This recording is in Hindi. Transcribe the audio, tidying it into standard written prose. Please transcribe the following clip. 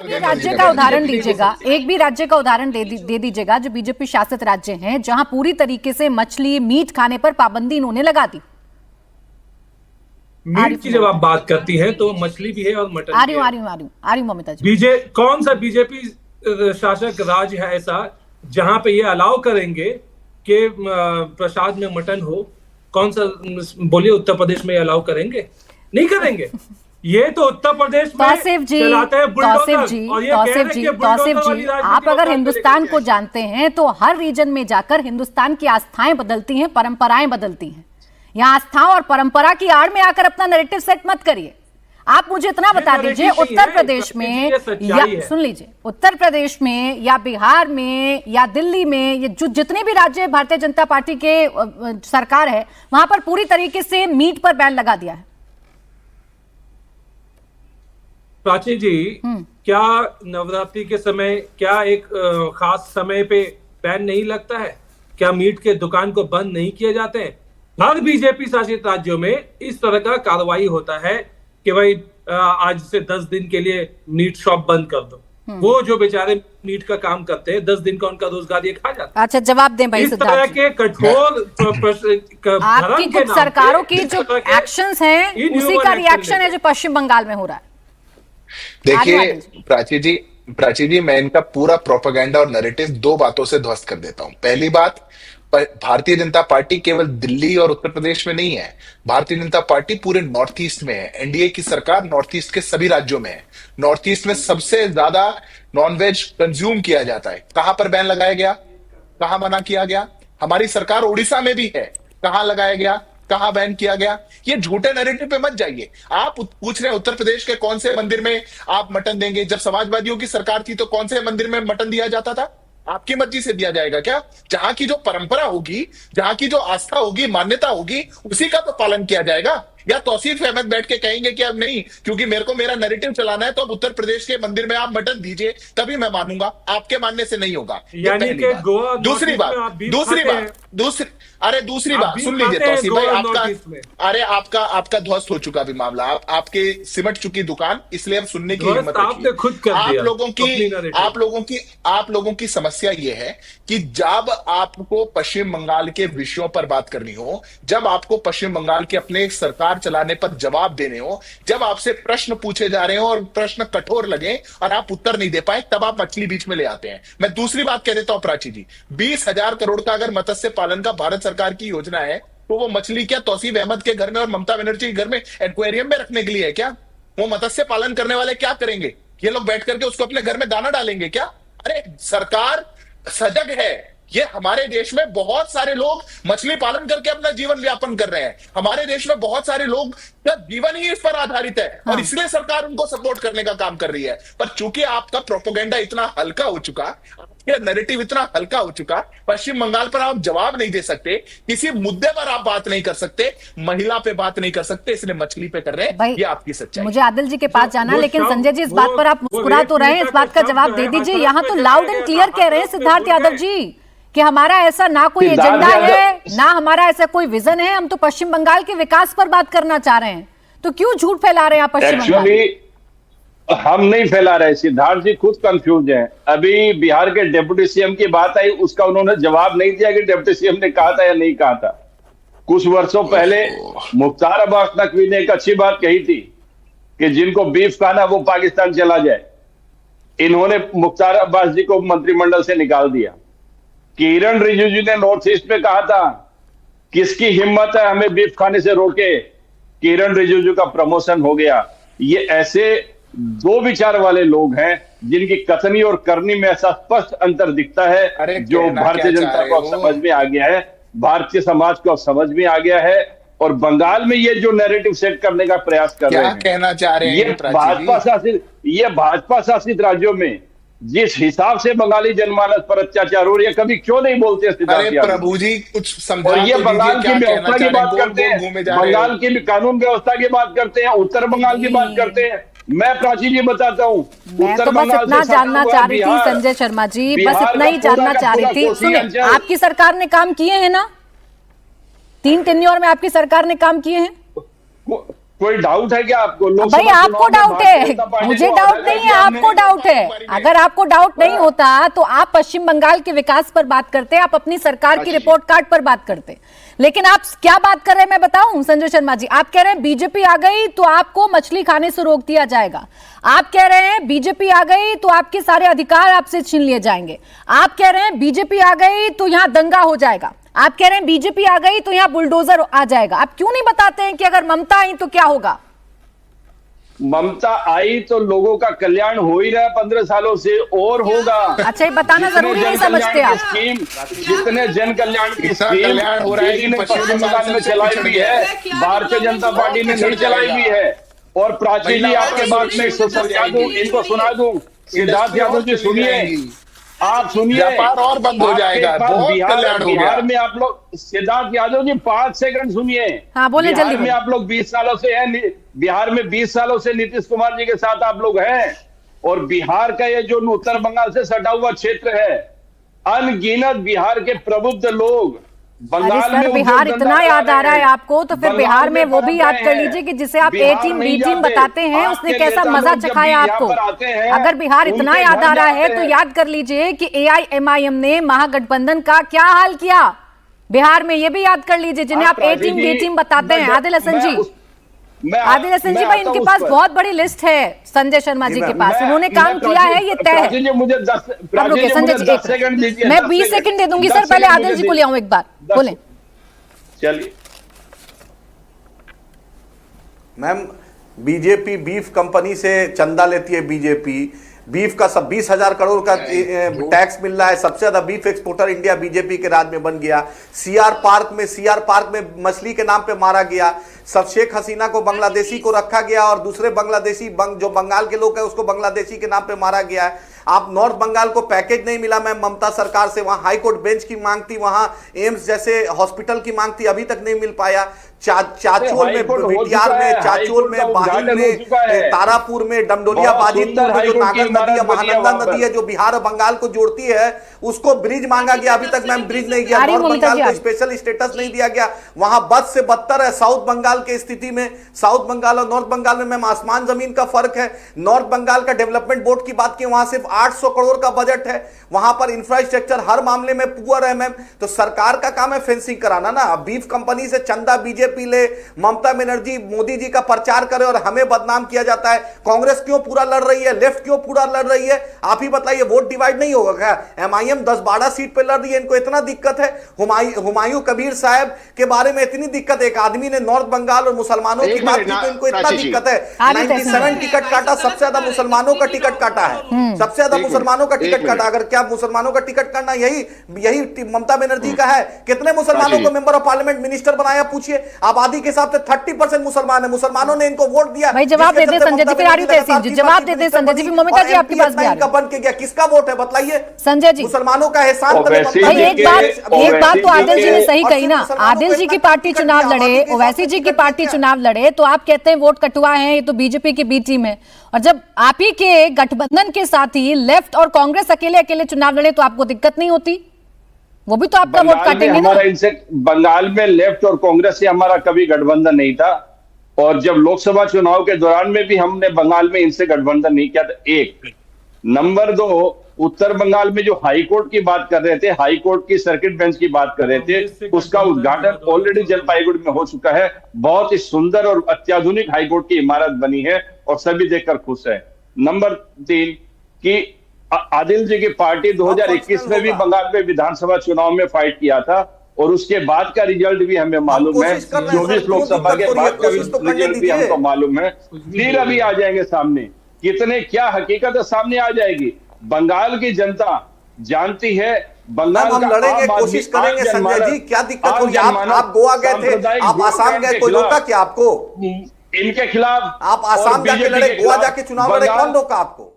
राज्य का उदाहरण दीजिएगा, एक भी राज्य का उदाहरण दे दीजिएगा जो बीजेपी शासित राज्य हैं जहां पूरी तरीके से मछली मीट खाने पर पाबंदी इन्होंने लगा दी। मीट की जब आप बात करती हैं तो मछली भी है और मटन आ रही हूं ममिता जी। कौन सा बीजेपी शासक राज्य है ऐसा जहां पे ये अलाउ करेंगे कि प्रसाद में मटन हो? कौन सा बोलिए उत्तर प्रदेश में अलाउ करेंगे? नहीं करेंगे। ये तो उत्तर प्रदेश में चलाते हैं बुलडोजर। और ये कह रहे हैं कि आप अगर हिंदुस्तान को जानते हैं तो हर रीजन में जाकर हिंदुस्तान की आस्थाएं बदलती हैं, परंपराएं बदलती हैं। यहाँ आस्थाओं और परंपरा की आड़ में आकर अपना नैरेटिव सेट मत करिए। आप मुझे इतना बता दीजिए, उत्तर प्रदेश में या सुन लीजिए, उत्तर प्रदेश में या बिहार में या दिल्ली में, ये जो जितने भी राज्य भारतीय जनता पार्टी के सरकार है वहां पर पूरी तरीके से मीट पर बैन लगा दिया है। प्राची जी, क्या नवरात्रि के समय क्या एक खास समय पे बैन नहीं लगता है? क्या मीट के दुकान को बंद नहीं किए जाते हैं? हर बीजेपी शासित राज्यों में इस तरह का कार्रवाई होता है कि भाई आज से 10 दिन के लिए मीट शॉप बंद कर दो। वो जो बेचारे मीट का काम करते हैं 10 दिन का उनका रोजगार ये खा जाता है। अच्छा, जवाब दें भाई। इस तरह के कठोर आपकी कुछ सरकारों की जो एक्शंस हैं उसी का रिएक्शन है जो पश्चिम बंगाल में हो रहा है। देखिए प्राची जी, मैं इनका पूरा प्रोपेगेंडा और नैरेटिव दो बातों से ध्वस्त कर देता हूं। पहली बात, भारतीय जनता पार्टी केवल दिल्ली और उत्तर प्रदेश में नहीं है। भारतीय जनता पार्टी पूरे नॉर्थ ईस्ट में है। एनडीए की सरकार नॉर्थ ईस्ट के सभी राज्यों में है। नॉर्थ ईस्ट में सबसे ज्यादा नॉनवेज कंज्यूम किया जाता है। कहां पर बैन लगाया गया? कहां मना किया गया? हमारी सरकार ओडिशा में भी है। कहां लगाया गया? कहां बैन किया गया? ये झूठे नैरेटिव पे मत जाइए। आप पूछ रहे हैं उत्तर प्रदेश के कौन से मंदिर में आप मटन देंगे? जब समाजवादियों की सरकार थी तो कौन से मंदिर में मटन दिया जाता था? आपकी मर्जी से दिया जाएगा क्या? जहां की जो परंपरा होगी, जहां की जो आस्था होगी, मान्यता होगी, उसी का तो पालन किया जाएगा। या तौसीफ अहमद बैठ के कहेंगे कि अब नहीं, क्योंकि मेरे को मेरा नैरेटिव चलाना है तो अब उत्तर प्रदेश के मंदिर में आप मटन दीजिए तभी मैं मानूंगा। आपके मानने से नहीं होगा। यानी कि गोवा दूसरी बात सुन लीजिए तौसीफ भाई, आपका ध्वस्त हो चुका भी मामला। आपके सिमट चुकी दुकान, इसलिए अब सुनने की हिम्मत रखिए। आप लोगों की समस्या ये है कि जब आपको पश्चिम बंगाल के विषयों पर बात करनी हो, जब आपको पश्चिम बंगाल के अपने सरकार चलाने पर जवाब देने हो, जब आपसे प्रश्न पूछे जा रहे हो और प्रश्न कठोर लगे और आप उत्तर नहीं दे पाए, तब आप मछली बीच में ले आते हैं। मैं दूसरी बात कह देता हूं प्राची जी, 20,000 करोड़ का अगर मत्स्य पालन का भारत सरकार की योजना है तो वो मछली क्या तौसीफ अहमद के घर में और ममता बनर्जी के घर में एक्वेरियम में रखने के लिए है क्या? वो मत्स्य पालन करने वाले क्या करेंगे? ये लोग बैठ करके उसको अपने घर में दाना डालेंगे क्या? अरे सरकार सजग है। ये हमारे देश में बहुत सारे लोग मछली पालन करके अपना जीवन यापन कर रहे हैं। हमारे देश में बहुत सारे लोग का जीवन ही इस पर आधारित है और इसलिए सरकार उनको सपोर्ट करने का काम कर रही है। पर चूंकि आपका प्रोपेगेंडा इतना हल्का हो चुका, आपका नैरेटिव इतना हल्का हो चुका, पश्चिम बंगाल पर आप जवाब नहीं दे सकते, किसी मुद्दे पर आप बात नहीं कर सकते, महिला पे बात नहीं कर सकते, इसलिए मछली पे कर रहे हैं। ये आपकी सच्चाई। मुझे आदिल जी के पास जाना, लेकिन संजय जी इस बात पर आप मुस्कुरा तो रहे हैं, इस बात का जवाब दे दीजिए। यहाँ तो लाउड एंड क्लियर कह रहे हैं सिद्धार्थ यादव जी कि हमारा ऐसा ना कोई एजेंडा है, ना हमारा ऐसा कोई विजन है, हम तो पश्चिम बंगाल के विकास पर बात करना चाह रहे हैं। तो क्यों झूठ फैला रहे हैं आप पश्चिम बंगाल? एक्चुअली हम नहीं फैला रहे, सिद्धार्थ जी खुद कंफ्यूज हैं। अभी बिहार के डिप्टी सीएम की बात आई, उसका उन्होंने जवाब नहीं दिया कि डिप्टी सीएम ने कहा था या नहीं कहा था। कुछ वर्षों पहले मुख्तार अब्बास नकवी ने एक अच्छी बात कही थी कि जिनको बीफ खाना वो पाकिस्तान चला जाए। इन्होंने मुख्तार अब्बास जी को मंत्रिमंडल से निकाल दिया। किरण रिजिजू ने नॉर्थ ईस्ट में कहा था किसकी हिम्मत है हमें बीफ खाने से रोके, किरण रिजिजू का प्रमोशन हो गया। ये ऐसे दो विचार वाले लोग हैं जिनकी कथनी और करनी में ऐसा स्पष्ट अंतर दिखता है, जो भारतीय जनता को समझ में आ गया है, भारतीय समाज को समझ में आ गया है। और बंगाल में ये जो नैरेटिव सेट करने का प्रयास कर रहे हैं, क्या कहना चाह रहे हैं ये भाजपा शासित राज्यों में जिस हिसाब से बंगाली जनमानस पर अत्याचार हो रही है, कभी क्यों नहीं बोलते? अरे प्रभु जी कुछ समझा। और ये बंगाल की व्यवस्था की बात करते हैं, बंगाल की कानून व्यवस्था की बात करते हैं, उत्तर बंगाल की बात करते हैं। मैं प्राची जी बताता हूँ, मैं तो बस इतना जानना चाह रही थी संजय शर्मा जी, बस इतना ही जानना चाह रही थी। सुनिए, आपकी सरकार ने काम किए हैं ना, 3 टेन्योर में आपकी सरकार ने काम किए हैं। कोई डाउट है क्या आपको? भाई आपको डाउट है, मुझे डाउट नहीं है, आपको डाउट है। अगर आपको डाउट नहीं होता तो आप पश्चिम बंगाल के विकास पर बात करते, आप अपनी सरकार की रिपोर्ट कार्ड पर बात करते। लेकिन आप क्या बात कर रहे हैं मैं बताऊं संजय शर्मा जी, आप कह रहे हैं बीजेपी आ गई तो आपको मछली खाने से रोक दिया जाएगा। आप कह रहे हैं बीजेपी आ गई तो आपके सारे अधिकार आपसे छीन लिए जाएंगे। आप कह रहे हैं बीजेपी आ गई तो यहां दंगा हो जाएगा। आप कह रहे हैं बीजेपी आ गई तो यहां बुलडोजर आ जाएगा। आप क्यों नहीं बताते हैं कि अगर ममता आई तो क्या होगा? ममता आई तो लोगों का कल्याण हो ही रहा है 15 सालों से, और होगा। अच्छा, ये बताना जरूरी नहीं समझते आप? स्कीम, जितने जन कल्याण की किसान स्कीम कल्याण हो रहा है कि पश्चिम बंगाल में चलाई हुई है, भारतीय जनता पार्टी ने नहीं चलाई हुई है। और प्राची जी, आपके बाद में सुना दूं, इनको सुना दूं, सिद्धार्थ यादव जी सुनिए, आप सुनिए, व्यापार और बंद हो जाएगा, बहुत कल्याण हो गया। बिहार में आप लोग, सिद्धार्थ यादव जी 5 सेकंड सुनिए। हाँ, बोले जल्दी। बिहार में आप लोग 20 सालों से हैं, बिहार में 20 सालों से नीतीश कुमार जी के साथ आप लोग हैं। और बिहार का ये जो उत्तर बंगाल से सटा हुआ क्षेत्र है, अनगिनत बिहार के प्रबुद्ध लोग बंगाल में, बिहार इतना याद आ रहा है आपको, तो फिर बिहार में वो भी याद कर लीजिए कि जिसे आप ए टीम बी टीम बताते हैं, उसने कैसा मजा चखाया आपको। अगर बिहार इतना याद आ रहा है तो याद कर लीजिए कि AIMIM ने महागठबंधन का क्या हाल किया बिहार में, ये भी याद कर लीजिए, जिन्हें आप ए टीम बी टीम बताते हैं। आदिल हसन जी, आदिल हसन जी भाई, इनके पास बहुत बड़ी लिस्ट है संजय शर्मा जी के पास, उन्होंने काम किया है, ये तय है। मुझे 10 सेकंड दीजिए। मैं 20 सेकंड दे दूंगी सर, पहले आदिल जी को ले आऊं एक बार, बोले। चलिए मैम, बीजेपी बीफ कंपनी से चंदा लेती है। बीजेपी बीफ का सब 20,000 करोड़ का टैक्स मिल रहा है। सबसे ज्यादा बीफ एक्सपोर्टर इंडिया बीजेपी के राज में बन गया। सीआर पार्क में मछली के नाम पे मारा गया। सब शेख हसीना को बांग्लादेशी को रखा गया और दूसरे बांग्लादेशी जो बंगाल के लोग हैं उसको बांग्लादेशी के नाम पे मारा गया है। आप नॉर्थ बंगाल को पैकेज नहीं मिला मैम ममता सरकार से, वहां हाईकोर्ट बेंच की मांग थी, वहां एम्स जैसे हॉस्पिटल की मांग थी, अभी तक नहीं मिल पाया। चाचोल में, विटियार में, चाचोल में, बाहिल में, तारापुर में, डमडोलिया बाजितपुर में जो नागर नदी है, महानंदा नदी है जो बिहार और बंगाल को जोड़ती है, उसको ब्रिज मांगा गया, अभी तक मैम ब्रिज नहीं गया। नॉर्थ बंगाल को स्पेशल स्टेटस नहीं दिया गया, वहां बद से बदतर है साउथ बंगाल के स्थिति में। साउथ बंगाल और नॉर्थ बंगाल में मैम आसमान जमीन का फर्क है। नॉर्थ बंगाल का डेवलपमेंट बोर्ड की बात की, वहां सिर्फ 800 करोड़ का बजट है, वहां पर इंफ्रास्ट्रक्चर हर मामले में पुअर है मैम। तो सरकार का काम है फेंसिंग कराना ना। बीफ कंपनी से चंदा बीजेपी ले, ममता बनर्जी मोदी जी का प्रचार करे और हमें बदनाम किया जाता है। कांग्रेस क्यों पूरा लड़ रही है, लेफ्ट क्यों पूरा लड़ रही है, आप ही बताइए। वोट डिवाइड नहीं होगा क्या? MIM 10-12 सीट पे लड़ रही है, इनको इतना दिक्कत है। हुमायूं कबीर साहब के बारे में इतनी दिक्कत है, एक आदमी ने नॉर्थ बंगाल और मुसलमानों की बात की तो इनको इतना दिक्कत है। 97 टिकट काटा, सबसे ज्यादा मुसलमानों का टिकट काटा है, सबसे ज्यादा मुसलमानों का टिकट काटा। अगर क्या मुसलमानों का टिकट काटना यही ममता बनर्जी का है? कितने मुसलमानों को मेंबर ऑफ पार्लियामेंट मिनिस्टर बनाया पूछिए। आबादी के हिसाब से 30% मुसलमान है, मुसलमानों ने इनको वोट दिया। भाई जवाब दे दे संजय जी, फिर आ रही तहसीन जी, जवाब दे दे संजय जी। ममता जी आपके पास भी आ रही है, बन के गया, किसका वोट है बताइए संजय जी? मुसलमानों का एहसान। भाई एक बात तो आदिल जी ने सही कही ना, आदिल जी की पार्टी चुनाव लड़े, ओवैसी जी की पार्टी चुनाव लड़े, तो आप कहते हैं वोट कटुआ है, ये तो बीजेपी की बी टीम है। और जब आप ही के गठबंधन के साथ ही लेफ्ट और कांग्रेस अकेले अकेले चुनाव लड़े तो आपको दिक्कत नहीं होती? वो भी तो आपका वोट काटेंगे ना। इनसे बंगाल में लेफ्ट और कांग्रेस से हमारा कभी गठबंधन नहीं था, और जब लोकसभा चुनाव के दौरान में भी हमने बंगाल में इनसे गठबंधन नहीं किया था। एक नंबर 2, उत्तर बंगाल में जो हाई कोर्ट की बात कर रहे थे, हाई कोर्ट की सर्किट बेंच की बात कर रहे थे, उसका उद्घाटन ऑलरेडी जलपाईगुड़ी में हो चुका है। बहुत ही सुंदर और अत्याधुनिक हाई कोर्ट की इमारत बनी है और सभी देखकर खुश है। नंबर 3 कि आदिल जी की पार्टी 2021 में भी बंगाल में विधानसभा चुनाव में फाइट किया था, और उसके बाद का रिजल्ट भी हमें मालूम है। 24 लोकसभा के बाद का रिजल्ट भी हमको मालूम है। फिर अभी आ जाएंगे सामने, कितने क्या हकीकत सामने आ जाएगी। बंगाल की जनता जानती है, बंगाल हम लड़ेंगे, कोशिश करेंगे संजय जी। क्या दिक्कत हुई? आप गोवा गए थे, आप आसाम गए, कोई रोका क्या आपको? इनके खिलाफ आप आसाम जाके लड़े, गोवा जाके चुनाव लड़े, कौन रोका आपको?